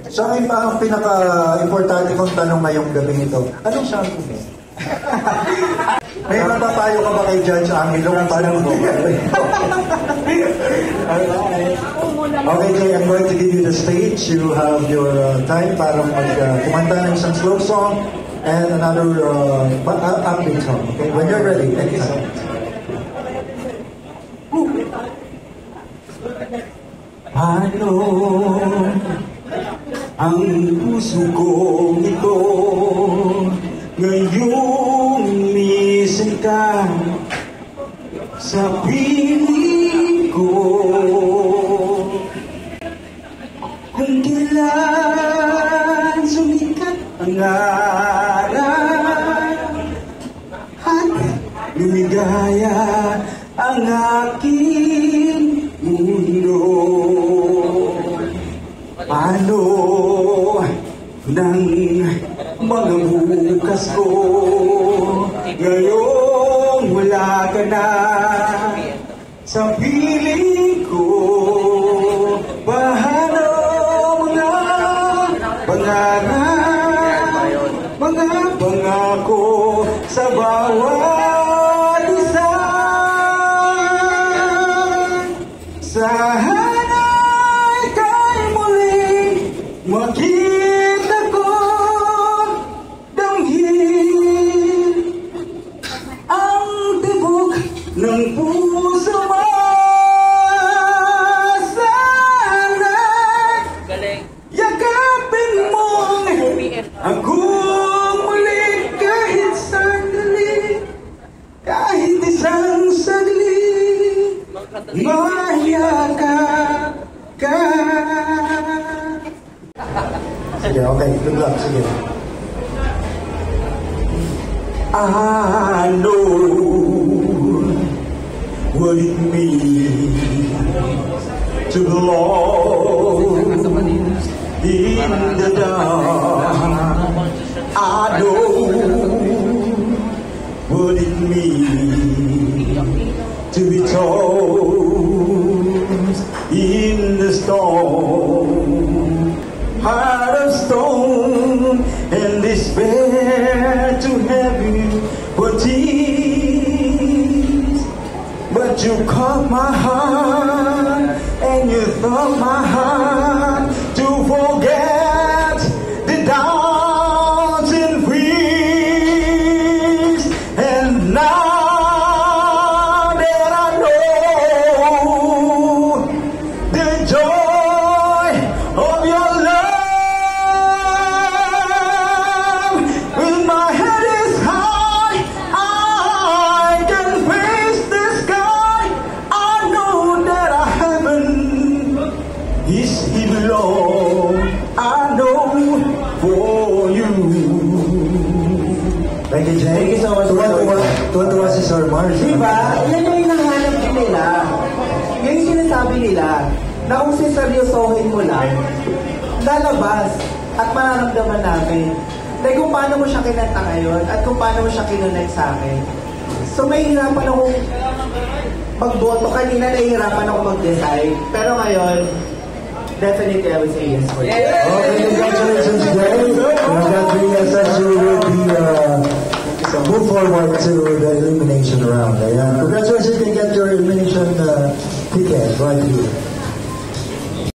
So, ang pinaka-importante kong tanong ngayong gabi ito, anong shampoo mo? May mapapayo ka ba kay Judge Angelo kung paano mo? Okay, Jay, I'm going to give you the stage. You have your time para kumanta ng isang slow song and another upbeat song. Okay, when you're ready. Thank you so much. Ano ang puso kong ito ngayong minsan ka sa piling ko? Kung kailan sumikat ang araw at lumigaya ang aking mundo, ano ng mga bukas ko ngayong wala ka na sa piling ko? Paano mga pangarap, mga pangako sa bawat isa? Sana'y ika'y muling makita ko, damhin ang tibok ng puso mo. Sana'y yakapin mong akong muling kahit sandali, kahit isang saglit, mayakap ka. Sige, okay. Good luck. Sige. I know what it means to belong in the dark. I know what it means to be tossed in the storm, heart of stone and despair to have you for tears. But you caught my heart and you thought my heart to forget the downs and fears. And now that I know the joy of your love, when my head is high, I can face the sky. I know that our heaven is even long. I know for you. Thank you, Jay. Thank you so much. Tuwa si Sir Mars. Diba? Yan yung hinahanap din nila. Yan yung sinasabi nila na kung siseryosohin mo lang, lalabas at mararamdaman namin. Like kung paano mo siya kinanta ngayon at kung paano mo siya kinunay sa akin. So may hirapan akong magboto. Kanina nahihirapan ako mag-decide. Pero ngayon, definitely I would say yes for you. Okay, congratulations, Jay. And that brings us as you will be move forward to the elimination round. Ayan. Congratulations, you can get your elimination ticket right here.